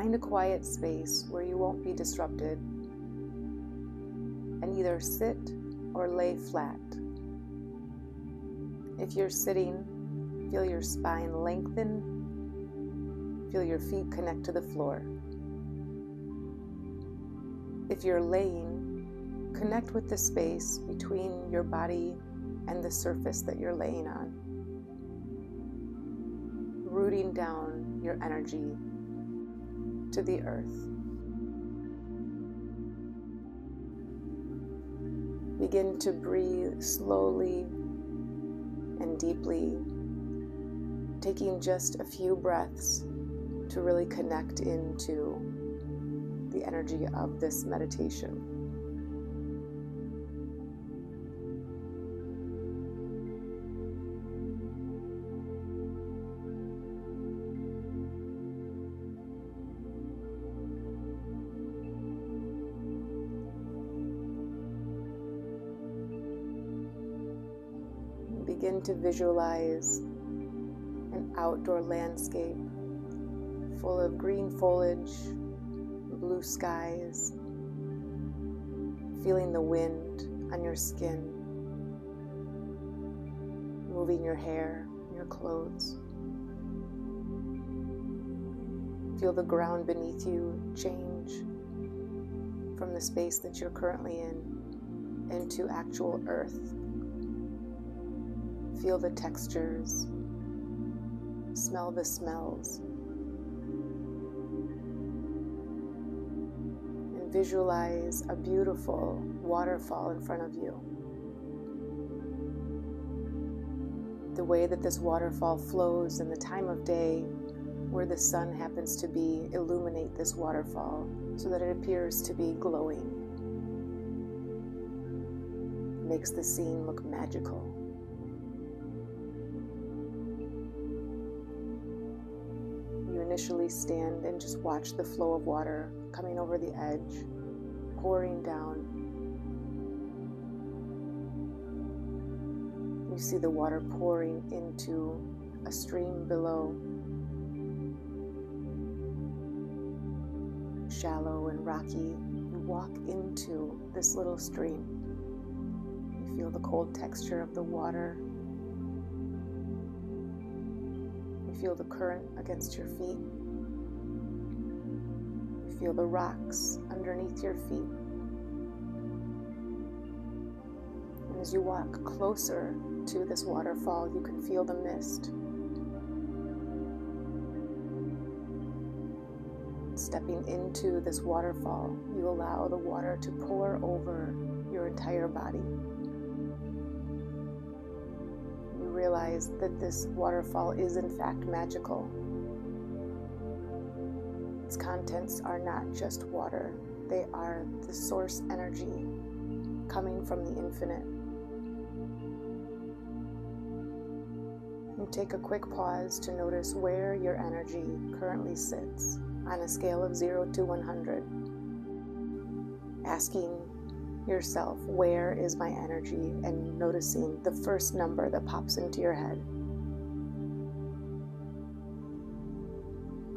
find a quiet space where you won't be disrupted and either sit or lay flat. If you're sitting, feel your spine lengthen, feel your feet connect to the floor. If you're laying, connect with the space between your body and the surface that you're laying on, rooting down your energy to the earth. Begin to breathe slowly and deeply, taking just a few breaths to really connect into the energy of this meditation. Begin to visualize an outdoor landscape full of green foliage, blue skies, feeling the wind on your skin, moving your hair, your clothes. Feel the ground beneath you change from the space that you're currently in into actual earth. Feel the textures, smell the smells, and visualize a beautiful waterfall in front of you. The way that this waterfall flows and the time of day where the sun happens to be illuminate this waterfall so that it appears to be glowing. Makes the scene look magical. Initially stand and just watch the flow of water coming over the edge, pouring down. You see the water pouring into a stream below, shallow and rocky. You walk into this little stream. You feel the cold texture of the water. Feel the current against your feet. You feel the rocks underneath your feet. And as you walk closer to this waterfall, you can feel the mist. Stepping into this waterfall, you allow the water to pour over your entire body. Realize that this waterfall is in fact magical. Its contents are not just water, they are the source energy coming from the infinite. You take a quick pause to notice where your energy currently sits on a scale of 0 to 100. Asking yourself, where is my energy? And noticing the first number that pops into your head.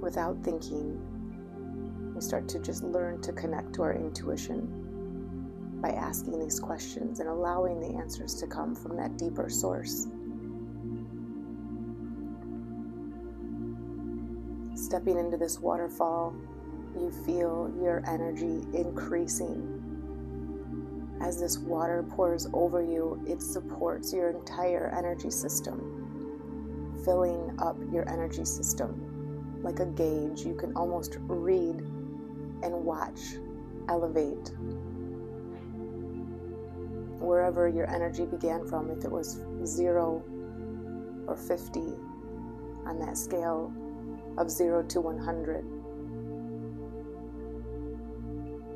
Without thinking, we start to just learn to connect to our intuition by asking these questions and allowing the answers to come from that deeper source. Stepping into this waterfall, you feel your energy increasing. As this water pours over you, it supports your entire energy system, filling up your energy system like a gauge. You can almost read and watch elevate wherever your energy began from, if it was 0 or 50 on that scale of 0 to 100.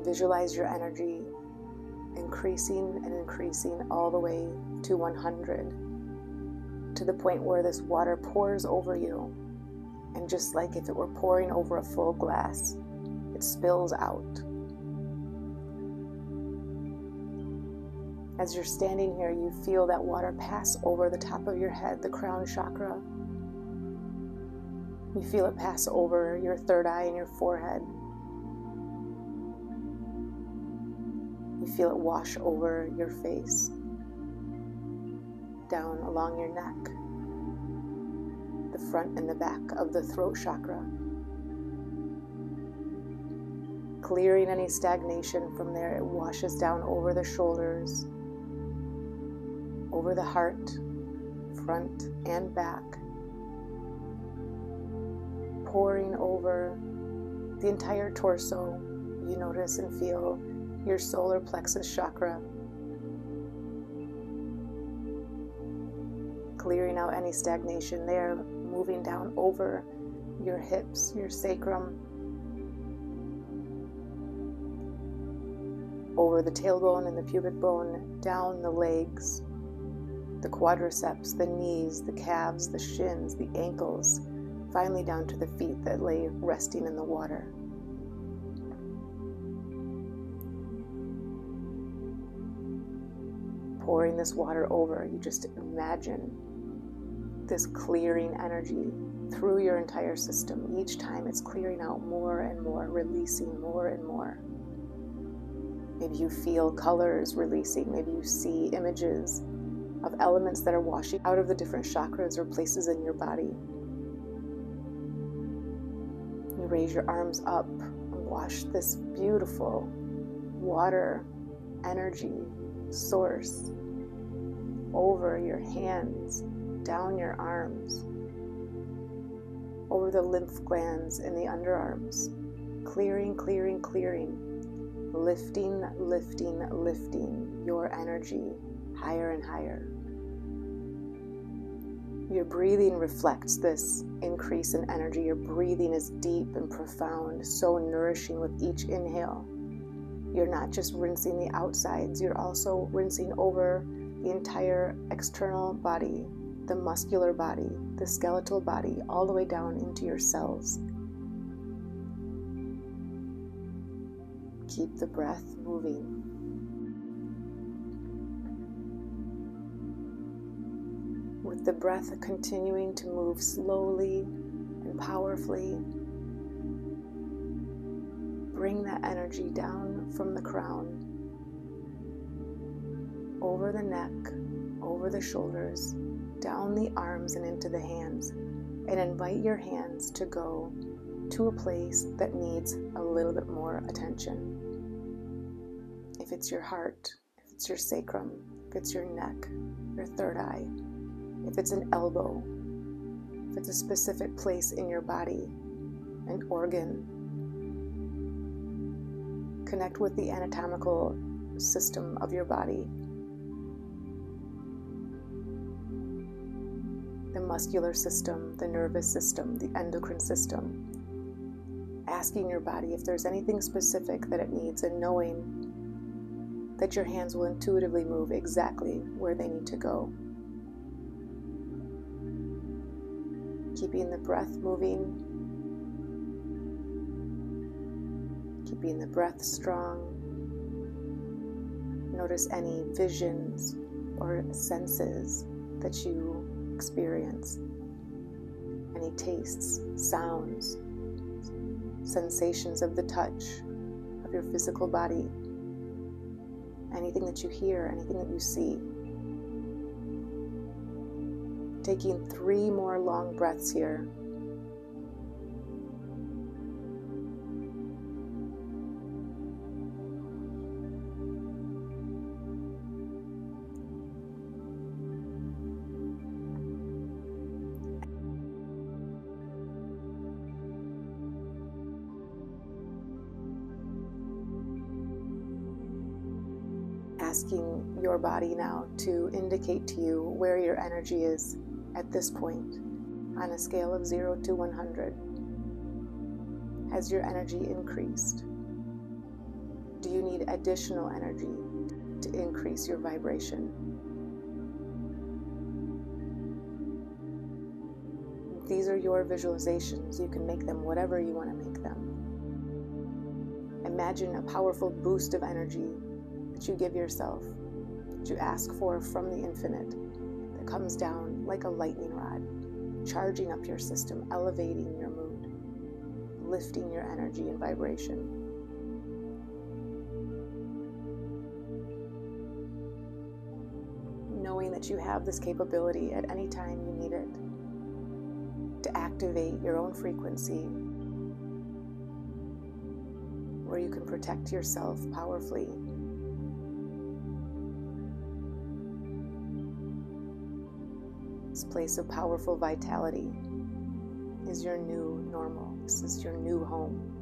Visualize your energy increasing and increasing all the way to 100, to the point where this water pours over you, and just like if it were pouring over a full glass, it spills out. As you're standing here, you feel that water pass over the top of your head, the crown chakra, You feel it pass over your third eye and your forehead. You feel it wash over your face, down along your neck, the front and the back of the throat chakra. Clearing any stagnation from there, it washes down over the shoulders, over the heart, front and back, pouring over the entire torso. You notice and feel your solar plexus chakra, clearing out any stagnation there, moving down over your hips, your sacrum, over the tailbone and the pubic bone, down the legs, the quadriceps, the knees, the calves, the shins, the ankles, finally down to the feet that lay resting in the water. Pouring this water over, you just imagine this clearing energy through your entire system. Each time it's clearing out more and more, releasing more and more. Maybe you feel colors releasing. Maybe you see images of elements that are washing out of the different chakras or places in your body. You raise your arms up and wash this beautiful water energy source over your hands, down your arms, over the lymph glands in the underarms, clearing, clearing, clearing, lifting, lifting, lifting your energy higher and higher. Your breathing reflects this increase in energy. Your breathing is deep and profound, so nourishing with each inhale. You're not just rinsing the outsides, you're also rinsing over the entire external body, the muscular body, the skeletal body, all the way down into your cells. Keep the breath moving. With the breath continuing to move slowly and powerfully, bring that energy down from the crown, over the neck, over the shoulders, down the arms and into the hands, and invite your hands to go to a place that needs a little bit more attention. If it's your heart, if it's your sacrum, if it's your neck, your third eye, if it's an elbow, if it's a specific place in your body, an organ, connect with the anatomical system of your body, the muscular system, the nervous system, the endocrine system. Asking your body if there's anything specific that it needs, and knowing that your hands will intuitively move exactly where they need to go. Keeping the breath moving, keeping the breath strong. Notice any visions or senses that you experience, any tastes, sounds, sensations of the touch of your physical body, anything that you hear, anything that you see. Taking 3 more long breaths here. Asking your body now to indicate to you where your energy is at this point on a scale of 0 to 100. Has your energy increased? Do you need additional energy to increase your vibration? These are your visualizations. You can make them whatever you want to make them. Imagine a powerful boost of energy that you give yourself, that you ask for from the infinite, that comes down like a lightning rod, charging up your system, elevating your mood, lifting your energy and vibration. Knowing that you have this capability at any time you need it to activate your own frequency, where you can protect yourself powerfully. This place of powerful vitality is your new normal. This is your new home.